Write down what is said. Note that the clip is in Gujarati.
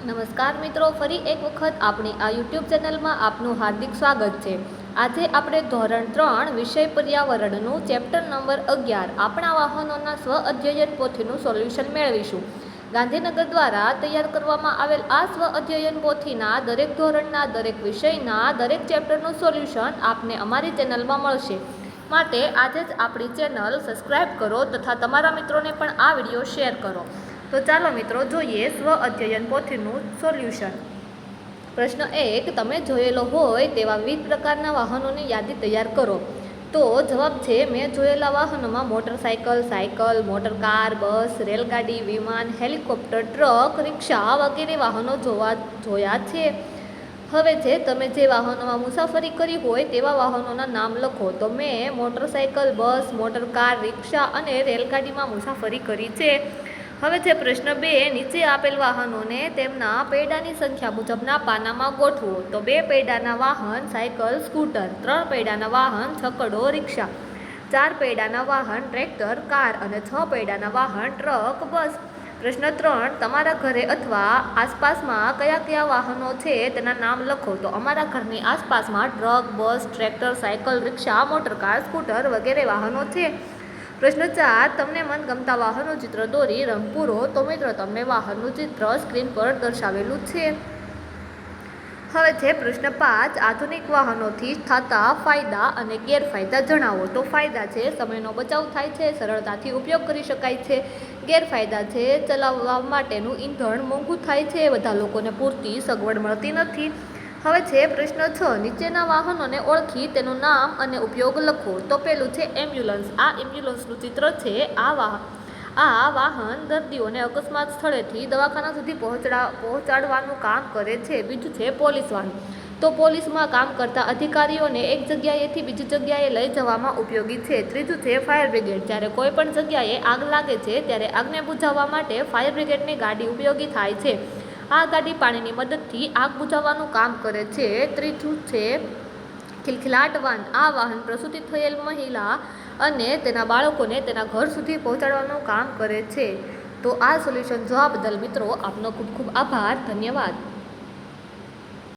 નમસ્કાર મિત્રો, ફરી એક વખત આપણી આ યુટ્યુબ ચેનલમાં આપનું હાર્દિક સ્વાગત છે। આજે આપણે ધોરણ 3 વિષય પર્યાવરણનું ચેપ્ટર નંબર 11 આપણા વાહનોના સ્વ અધ્યયન પોથીનું સોલ્યુશન મેળવીશું। ગાંધીનગર દ્વારા તૈયાર કરવામાં આવેલ આ સ્વ અધ્યયન પોથીના દરેક ધોરણના દરેક વિષયના દરેક ચેપ્ટરનું સોલ્યુશન આપને અમારી ચેનલમાં મળશે। માટે આજે જ આપણી ચેનલ સબસ્ક્રાઈબ કરો તથા તમારા મિત્રોને પણ આ વિડીયો શેર કરો। તો ચાલો મિત્રો જોઈએ સ્વ અધ્યયન પોથીનું સોલ્યુશન। પ્રશ્ન 1, તમે જોયેલો હોય તેવા વિવિધ પ્રકારના વાહનોની યાદી તૈયાર કરો। તો જવાબ છે, મેં જોયેલા વાહનોમાં મોટરસાઇકલ, સાયકલ, મોટર કાર, બસ, રેલગાડી, વિમાન, હેલિકોપ્ટર, ટ્રક, રિક્ષા વગેરે વાહનો જોયા છે। હવે છે, તમે જે વાહનોમાં મુસાફરી કરી હોય તેવા વાહનોના નામ લખો। તો મેં મોટરસાઇકલ, બસ, મોટર કાર, રિક્ષા અને રેલગાડીમાં મુસાફરી કરી છે। હવે છે પ્રશ્ન 2, નીચે આપેલ વાહનોને તેમના પૈડાની સંખ્યા મુજબના પાનામાં ગોઠવો। તો 2 પૈડાના વાહન સાયકલ, સ્કૂટર, 3 પૈડાના વાહન છકડો, રિક્ષા, 4 પૈડાના વાહન ટ્રેક્ટર, કાર અને 6 પૈડાના વાહન ટ્રક, બસ। પ્રશ્ન 3, તમારા ઘરે અથવા આસપાસમાં કયા કયા વાહનો છે તેના નામ લખો। તો અમારા ઘરની આસપાસમાં ટ્રક, બસ, ટ્રેક્ટર, સાયકલ, રિક્ષા, મોટરકાર, સ્કૂટર વગેરે વાહનો છે। પ્રશ્ન 4, તમને મનગમતા વાહનનું ચિત્ર દોરી રંગ પૂરો। તો મિત્રો તમને વાહનનું ચિત્ર સ્ક્રીન પર દર્શાવેલું છે। હવે છે પ્રશ્ન 5, આધુનિક વાહનોથી થતા ફાયદા અને ગેરફાયદા જણાવો। તો ફાયદા છે, સમયનો બચાવ થાય છે, સરળતાથી ઉપયોગ કરી શકાય છે। ગેરફાયદા છે, ચલાવવા માટેનું ઈંધણ મોંઘું થાય છે, બધા લોકોને પૂરતી સગવડ મળતી નથી। હવે છે પ્રશ્ન 6, નીચેના વાહનોને ઓળખી તેનું નામ અને ઉપયોગ લખો। તો પેલું છે એમ્બ્યુલન્સ। આ એમ્બ્યુલન્સનું ચિત્ર છે। આ વાહન દર્દીઓને અકસ્માત સ્થળેથી દવાખાના સુધી પહોંચાડવાનું કામ કરે છે। બીજું છે પોલીસ વાહન। તો પોલીસમાં કામ કરતા અધિકારીઓને એક જગ્યાએથી બીજી જગ્યાએ લઈ જવામાં ઉપયોગી છે। ત્રીજું છે ફાયર બ્રિગેડ। જ્યારે કોઈ પણ જગ્યાએ આગ લાગે છે ત્યારે આગને બુઝાવવા માટે ફાયર બ્રિગેડની ગાડી ઉપયોગી થાય છે। આ ગાડી પાણીની મદદથી આગ બુઝાવવાનું કામ કરે છે। ત્રીજું છે ખિલખિલાટ વાન। આ વાહન પ્રસૂતિ થયેલ મહિલા અને તેના બાળકોને તેના ઘર સુધી પહોંચાડવાનું કામ કરે છે। તો આ સોલ્યુશન જોવા બદલ મિત્રો આપનો ખૂબ ખૂબ આભાર, ધન્યવાદ।